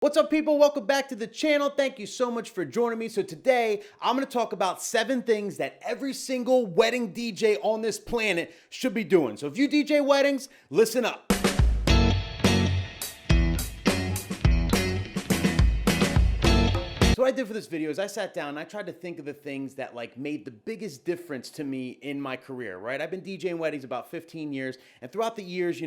What's up, people? Welcome back to the channel. Thank you so much for joining me. So today I'm going to talk about 7 things that every single wedding DJ on this planet should be doing. So if you DJ weddings, listen up. So what I did for this video is I sat down and I tried to think of the things that made the biggest difference to me in my career, right? I've been DJing weddings about 15 years, and throughout the years,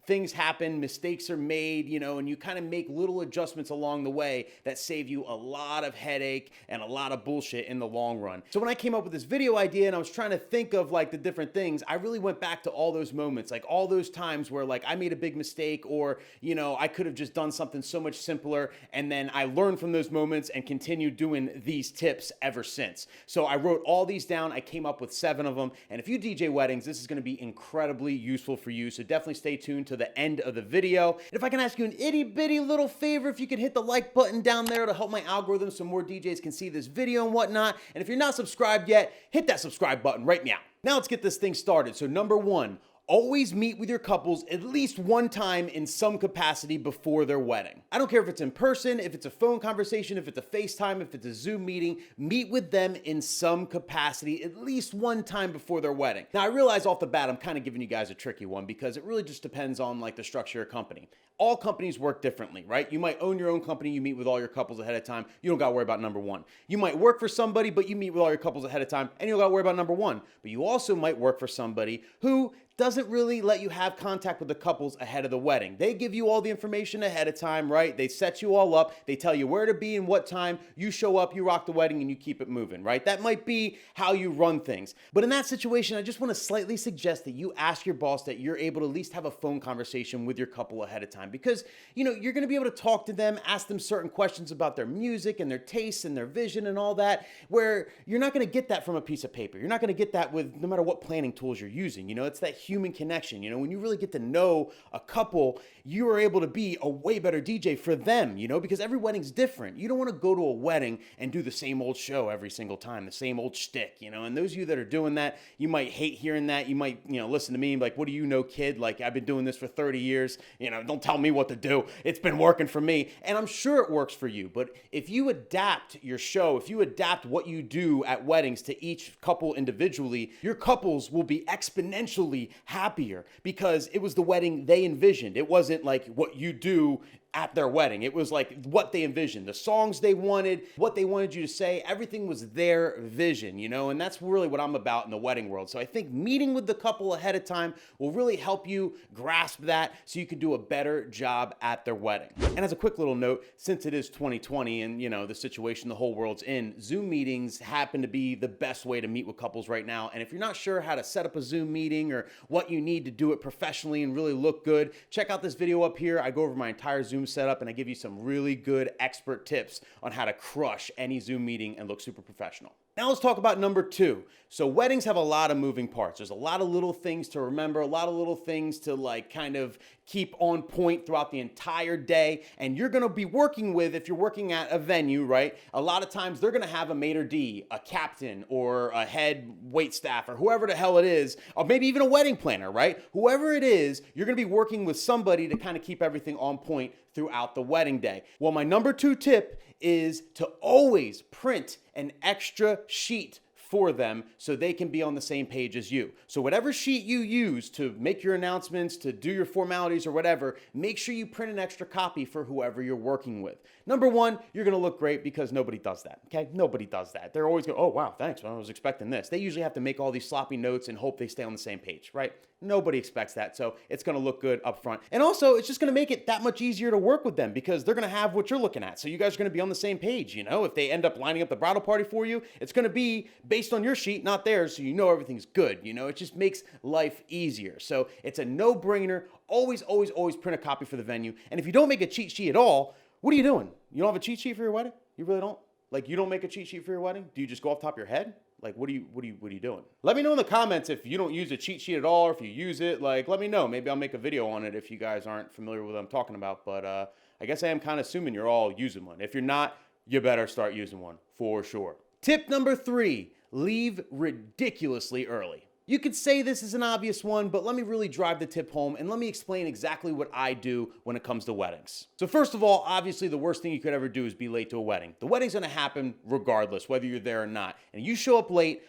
things happen, mistakes are made, and you kind of make little adjustments along the way that save you a lot of headache and a lot of bullshit in the long run. So when I came up with this video idea and I was trying to think of the different things, I really went back to all those moments, all those times where I made a big mistake, or I could have just done something so much simpler, and then I learned from those moments and continued doing these tips ever since. So I wrote all these down. I came up with 7 of them, and if you DJ weddings, this is going to be incredibly useful for you. So definitely stay tuned to the end of the video. And if I can ask you an itty bitty little favor, if you could hit the like button down there to help my algorithm so more DJs can see this video and whatnot. And if you're not subscribed yet, hit that subscribe button right now. Now let's get this thing started. So number 1, always meet with your couples at least one time in some capacity before their wedding. I don't care if it's in person, if it's a phone conversation, if it's a FaceTime, if it's a Zoom meeting, meet with them in some capacity at least one time before their wedding. Now I realize off the bat I'm kind of giving you guys a tricky one because it really just depends on the structure of your company. All companies work differently, right? You might own your own company, you meet with all your couples ahead of time, you don't gotta worry about number 1. You might work for somebody, but you meet with all your couples ahead of time, and you don't gotta worry about number 1. But you also might work for somebody who doesn't really let you have contact with the couples ahead of the wedding. They give you all the information ahead of time, right? They set you all up. They tell you where to be and what time. You show up, you rock the wedding, and you keep it moving, right? That might be how you run things. But in that situation, I just want to slightly suggest that you ask your boss that you're able to at least have a phone conversation with your couple ahead of time because, you're going to be able to talk to them, ask them certain questions about their music and their tastes and their vision and all that, where you're not going to get that from a piece of paper. You're not going to get that with no matter what planning tools you're using. It's that human connection. When you really get to know a couple, you are able to be a way better DJ for them, because every wedding's different. You don't want to go to a wedding and do the same old show every single time, the same old shtick, and those of you that are doing that, you might hate hearing that. You might, listen to me and be like, what do you know, kid? I've been doing this for 30 years. Don't tell me what to do. It's been working for me. And I'm sure it works for you. But if you adapt your show, if you adapt what you do at weddings to each couple individually, your couples will be exponentially happier because it was the wedding they envisioned. It wasn't what you do at their wedding. It was what they envisioned, the songs they wanted, what they wanted you to say, everything was their vision, and that's really what I'm about in the wedding world. So I think meeting with the couple ahead of time will really help you grasp that so you can do a better job at their wedding. And as a quick little note, since it is 2020 and the situation the whole world's in, Zoom meetings happen to be the best way to meet with couples right now. And if you're not sure how to set up a Zoom meeting or what you need to do it professionally and really look good, check out this video up here. I go over my entire Zoom setup and I give you some really good expert tips on how to crush any Zoom meeting and look super professional. Now let's talk about number 2. So weddings have a lot of moving parts. There's a lot of little things to remember, a lot of little things to kind of keep on point throughout the entire day. And you're going to be working with, if you're working at a venue, right? A lot of times they're going to have a maitre d', a captain, or a head wait staff, or whoever the hell it is, or maybe even a wedding planner, right? Whoever it is, you're going to be working with somebody to kind of keep everything on point throughout the wedding day. Well, my number 2 tip is to always print an extra sheet for them so they can be on the same page as you. So whatever sheet you use to make your announcements, to do your formalities or whatever, make sure you print an extra copy for whoever you're working with. Number 1, you're gonna look great because nobody does that, okay? Nobody does that. They're always going, oh wow, thanks, I was expecting this. They usually have to make all these sloppy notes and hope they stay on the same page, right? Nobody expects that, so it's gonna look good up front. And also, it's just gonna make it that much easier to work with them because they're gonna have what you're looking at. So you guys are gonna be on the same page, If they end up lining up the bridal party for you, it's gonna be based on your sheet, not theirs, so everything's good, It just makes life easier. So it's a no-brainer. Always, always, always print a copy for the venue. And if you don't make a cheat sheet at all, what are you doing? You don't have a cheat sheet for your wedding? You really don't? You don't make a cheat sheet for your wedding? Do you just go off the top of your head? What are you doing? Let me know in the comments if you don't use a cheat sheet at all, or if you use it. Let me know. Maybe I'll make a video on it if you guys aren't familiar with what I'm talking about. But I guess I am kind of assuming you're all using one. If you're not, you better start using one for sure. Tip number 3, leave ridiculously early. You could say this is an obvious one, but let me really drive the tip home and let me explain exactly what I do when it comes to weddings. So first of all, obviously the worst thing you could ever do is be late to a wedding. The wedding's gonna happen regardless, whether you're there or not. And you show up late,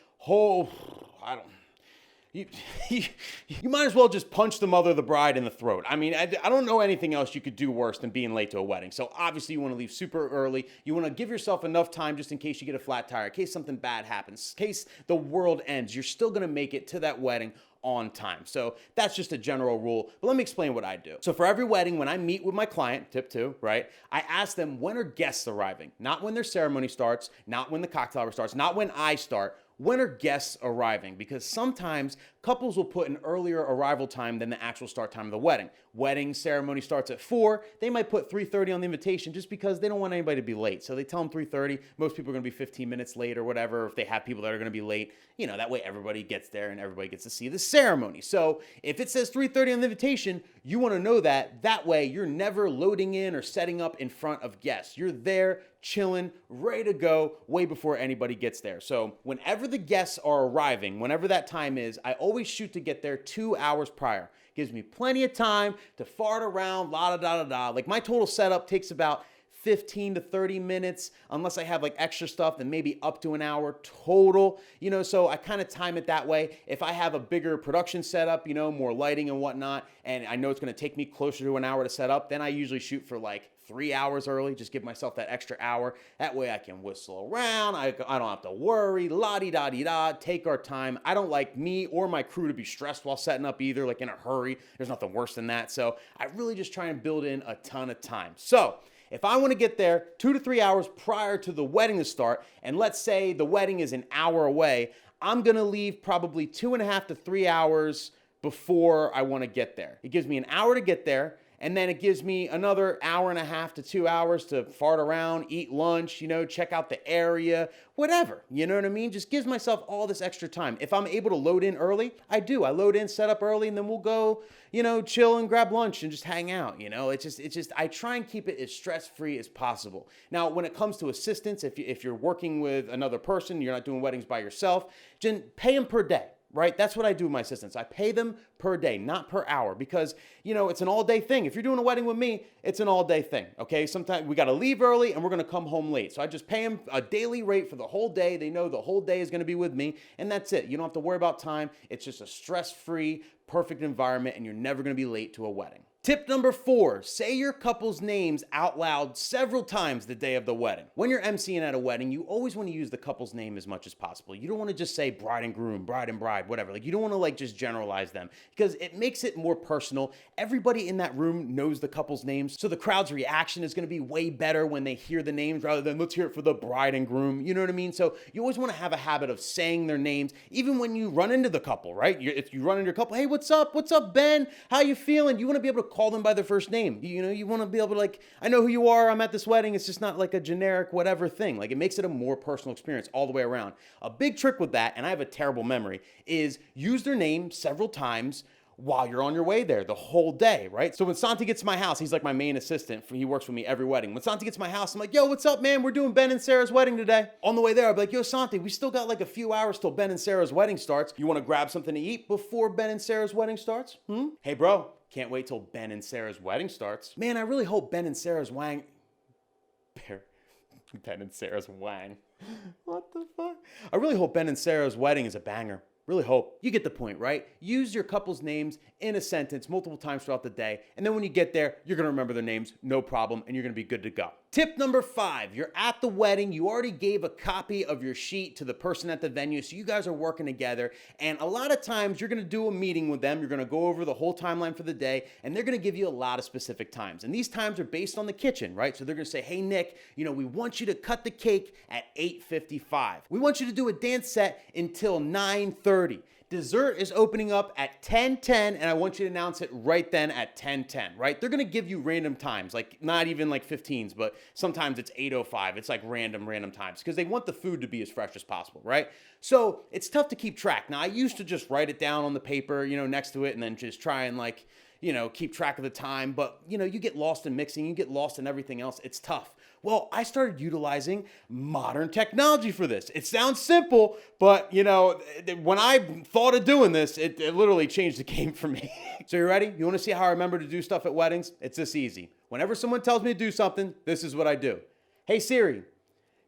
you might as well just punch the mother of the bride in the throat. I mean, I don't know anything else you could do worse than being late to a wedding. So obviously you want to leave super early. You want to give yourself enough time just in case you get a flat tire, in case something bad happens, in case the world ends. You're still going to make it to that wedding on time. So that's just a general rule, but let me explain what I do. So for every wedding, when I meet with my client, tip 2, right, I ask them, when are guests arriving? Not when their ceremony starts, not when the cocktail hour starts, not when I start. When are guests arriving? Because sometimes couples will put an earlier arrival time than the actual start time of the wedding. Wedding ceremony starts at 4. They might put 3:30 on the invitation just because they don't want anybody to be late. So they tell them 3:30. Most people are going to be 15 minutes late or whatever. If they have people that are going to be late, that way everybody gets there and everybody gets to see the ceremony. So if it says 3:30 on the invitation, you want to know that. That way you're never loading in or setting up in front of guests. You're there, chilling, ready to go way before anybody gets there. So whenever the guests are arriving, whenever that time is, I always shoot to get there 2 hours prior. Gives me plenty of time to fart around, la-da-da-da-da. Like my total setup takes about 15 to 30 minutes, unless I have like extra stuff, then maybe up to an hour total, so I kind of time it that way. If I have a bigger production setup, more lighting and whatnot, and I know it's going to take me closer to an hour to set up, then I usually shoot for like 3 hours early, just give myself that extra hour. That way I can whistle around. I don't have to worry, la-di-da-di-da, take our time. I don't like me or my crew to be stressed while setting up either, like in a hurry. There's nothing worse than that. So I really just try and build in a ton of time. So if I want to get there 2 to 3 hours prior to the wedding to start, and let's say the wedding is an hour away, I'm going to leave probably 2.5 to 3 hours before I want to get there. It gives me an hour to get there, and then it gives me another 1.5 to 2 hours to fart around, eat lunch, check out the area, whatever. You know what I mean? Just gives myself all this extra time. If I'm able to load in early, I do. I load in, set up early, and then we'll go, chill and grab lunch and just hang out. It's just, I try and keep it as stress-free as possible. Now, when it comes to assistance, if you're working with another person, you're not doing weddings by yourself, just pay them per day. Right? That's what I do with my assistants. I pay them per day, not per hour, because, it's an all-day thing. If you're doing a wedding with me, it's an all-day thing, okay? Sometimes we got to leave early and we're going to come home late. So I just pay them a daily rate for the whole day. They know the whole day is going to be with me, and that's it. You don't have to worry about time. It's just a stress-free, perfect environment, and you're never going to be late to a wedding. Tip number 4, say your couple's names out loud several times the day of the wedding. When you're emceeing at a wedding, you always want to use the couple's name as much as possible. You don't want to just say bride and groom, bride and bride, whatever. Like you don't want to just generalize them because it makes it more personal. Everybody in that room knows the couple's names, so the crowd's reaction is going to be way better when they hear the names rather than let's hear it for the bride and groom. You know what I mean? So you always want to have a habit of saying their names, even when you run into the couple, right? If you run into your couple, hey, what's up? What's up, Ben? How you feeling? You want to be able to call them by their first name. You want to be able to I know who you are. I'm at this wedding. It's just not like a generic whatever thing. Like it makes it a more personal experience all the way around. A big trick with that, and I have a terrible memory, is use their name several times while you're on your way there the whole day, right? So when Santi gets to my house, he's like my main assistant. He works with me every wedding. When Santi gets to my house, I'm like, yo, what's up, man? We're doing Ben and Sarah's wedding today. On the way there, I'll be like, yo, Santi, we still got a few hours till Ben and Sarah's wedding starts. You want to grab something to eat before Ben and Sarah's wedding starts? Hey, bro, can't wait till Ben and Sarah's wedding starts. Man, I really hope Ben and Sarah's Ben and Sarah's wang. What the fuck? I really hope Ben and Sarah's wedding is a banger. Really hope. You get the point, right? Use your couple's names in a sentence multiple times throughout the day, and then when you get there, you're going to remember their names, no problem, and you're going to be good to go. Tip number 5, you're at the wedding, you already gave a copy of your sheet to the person at the venue, so you guys are working together, and a lot of times you're going to do a meeting with them, you're going to go over the whole timeline for the day, and they're going to give you a lot of specific times, and these times are based on the kitchen, right? So they're going to say, hey, Nick, we want you to cut the cake at 8:55. We want you to do a dance set until 9:30. Dessert is opening up at 10:10, and I want you to announce it right then at 10:10, right? They're going to give you random times, not even 15s, but sometimes it's 8:05. It's random times because they want the food to be as fresh as possible, right? So it's tough to keep track. Now, I used to just write it down on the paper, next to it, and then just try and keep track of the time, but you get lost in mixing, you get lost in everything else. It's tough. Well, I started utilizing modern technology for this. It sounds simple, but when I thought of doing this, it literally changed the game for me. So you ready? You want to see how I remember to do stuff at weddings? It's this easy. Whenever someone tells me to do something, this is what I do. Hey Siri,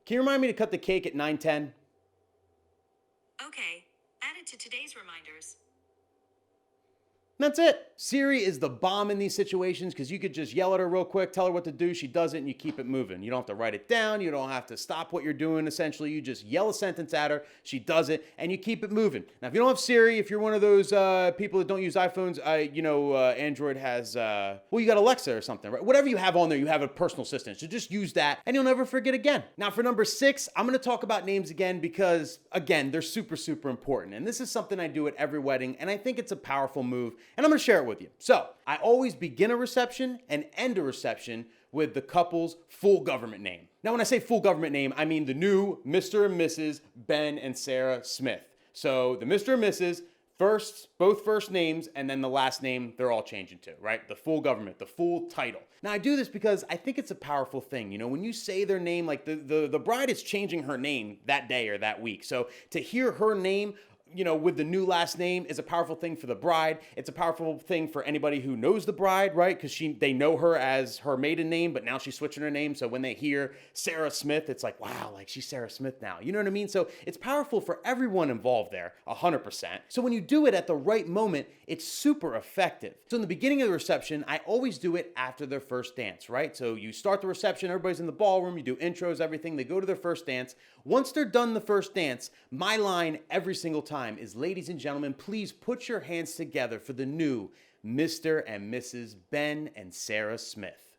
can you remind me to cut the cake at 9:10? Okay, add it to today's reminders. That's it. Siri is the bomb in these situations because you could just yell at her real quick, tell her what to do, she does it, and you keep it moving. You don't have to write it down, you don't have to stop what you're doing, essentially. You just yell a sentence at her, she does it, and you keep it moving. Now, if you don't have Siri, if you're one of those people that don't use iPhones, Android has, you got Alexa or something, right? Whatever you have on there, you have a personal assistant, so just use that, and you'll never forget again. Now, for number 6, I'm going to talk about names again because, again, they're super, super important, and this is something I do at every wedding, and I think it's a powerful move, and I'm going to share it with you. So, I always begin a reception and end a reception with the couple's full government name. Now, when I say full government name, I mean the new Mr. and Mrs. Ben and Sarah Smith. So, the Mr. and Mrs., both first names, and then the last name, they're all changing to, right? The full government, the full title. Now, I do this because I think it's a powerful thing. When you say their name, like the bride is changing her name that day or that week. So, to hear her name with the new last name is a powerful thing for the bride. It's a powerful thing for anybody who knows the bride, right? Because they know her as her maiden name, but now she's switching her name. So when they hear Sarah Smith, it's like, wow, like she's Sarah Smith now. You know what I mean? So it's powerful for everyone involved there, 100%. So when you do it at the right moment, it's super effective. So in the beginning of the reception, I always do it after their first dance, right? So you start the reception, everybody's in the ballroom, you do intros, everything. They go to their first dance. Once they're done the first dance, my line every single time is, ladies and gentlemen, please put your hands together for the new Mr. and Mrs. Ben and Sarah Smith.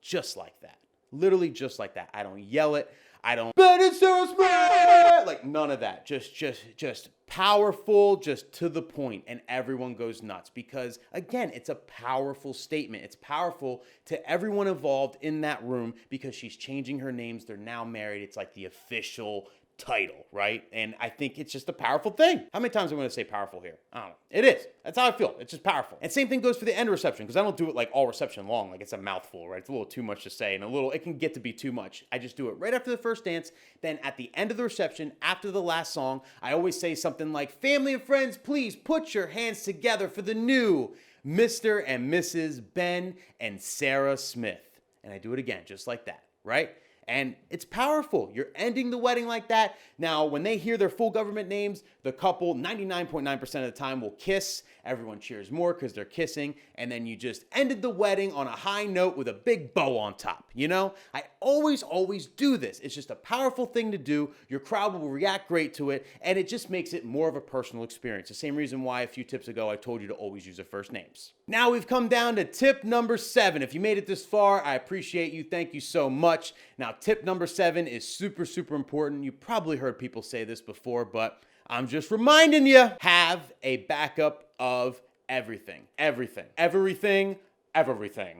Just like that. Literally just like that. I don't yell it. I don't, Ben and Sarah Smith! Like none of that. Just powerful, just to the point, and everyone goes nuts because, again, it's a powerful statement. It's powerful to everyone involved in that room because she's changing her names. They're now married. It's like the official title, right? And I think it's just a powerful thing. How many times am I going to say powerful here? I don't know. It is. That's how I feel. It's just powerful. And same thing goes for the end reception because I don't do it like all reception long. Like it's a mouthful, right? It's a little too much to say and it can get to be too much. I just do it right after the first dance. Then at the end of the reception, after the last song, I always say something like, family and friends, please put your hands together for the new Mr. and Mrs. Ben and Sarah Smith. And I do it again, just like that, right? And it's powerful. You're ending the wedding like that. Now, when they hear their full government names, the couple 99.9% of the time will kiss. Everyone cheers more because they're kissing. And then you just ended the wedding on a high note with a big bow on top. I always do this. It's just a powerful thing to do. Your crowd will react great to it. And it just makes it more of a personal experience. The same reason why a few tips ago, I told you to always use their first names. Now we've come down to tip number 7. If you made it this far, I appreciate you. Thank you so much. Now, tip number 7 is super, super important. You probably heard people say this before, but I'm just reminding you, have a backup of everything. Everything.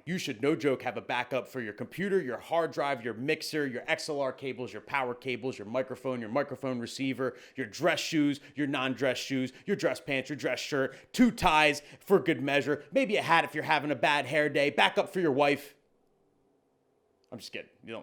You should, no joke, have a backup for your computer, your hard drive, your mixer, your XLR cables, your power cables, your microphone receiver, your dress shoes, your non-dress shoes, your dress pants, your dress shirt, 2 ties for good measure, maybe a hat if you're having a bad hair day, backup for your wife. I'm just kidding. You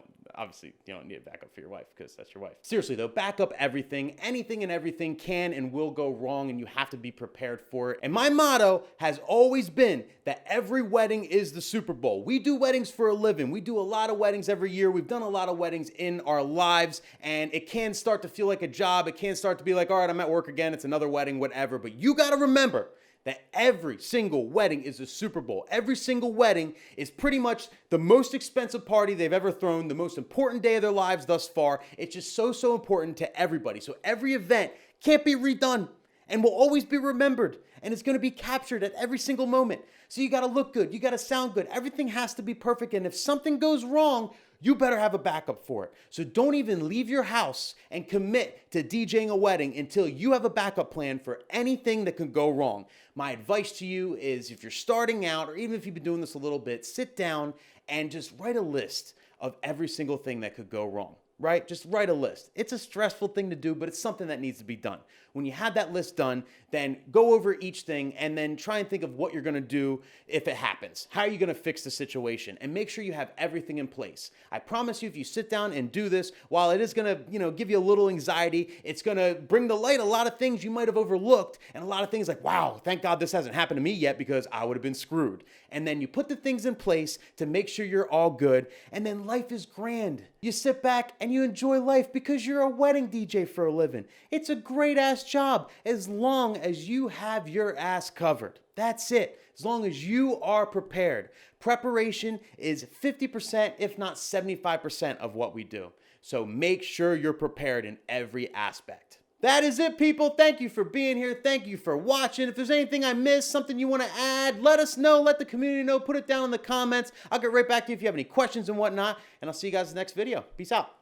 don't need a backup for your wife because that's your wife. Seriously though, backup everything. Anything and everything can and will go wrong and you have to be prepared for it. And my motto has always been that every wedding is the Super Bowl. We do weddings for a living. We do a lot of weddings every year. We've done a lot of weddings in our lives and it can start to feel like a job. It can start to be like, all right, I'm at work again. It's another wedding, whatever. But you got to remember that every single wedding is a Super Bowl. Every single wedding is pretty much the most expensive party they've ever thrown, the most important day of their lives thus far. It's just so important to everybody. So every event can't be redone and will always be remembered. And it's going to be captured at every single moment. So you got to look good. You got to sound good. Everything has to be perfect. And if something goes wrong, you better have a backup for it. So don't even leave your house and commit to DJing a wedding until you have a backup plan for anything that could go wrong. My advice to you is if you're starting out, or even if you've been doing this a little bit, sit down and just write a list of every single thing that could go wrong. right? Just write a list. It's a stressful thing to do, but it's something that needs to be done. When you have that list done, then go over each thing and then try and think of what you're going to do if it happens. How are you going to fix the situation? And make sure you have everything in place. I promise you, if you sit down and do this, while it is going to, give you a little anxiety, it's going to bring to light a lot of things you might have overlooked and a lot of things like, wow, thank God this hasn't happened to me yet because I would have been screwed. And then you put the things in place to make sure you're all good. And then life is grand. You sit back and you enjoy life because you're a wedding DJ for a living. It's a great ass job as long as you have your ass covered. That's it. As long as you are prepared. Preparation is 50%, if not 75% of what we do. So make sure you're prepared in every aspect. That is it, people. Thank you for being here. Thank you for watching. If there's anything I missed, something you want to add, let us know. Let the community know. Put it down in the comments. I'll get right back to you if you have any questions and whatnot. And I'll see you guys in the next video. Peace out.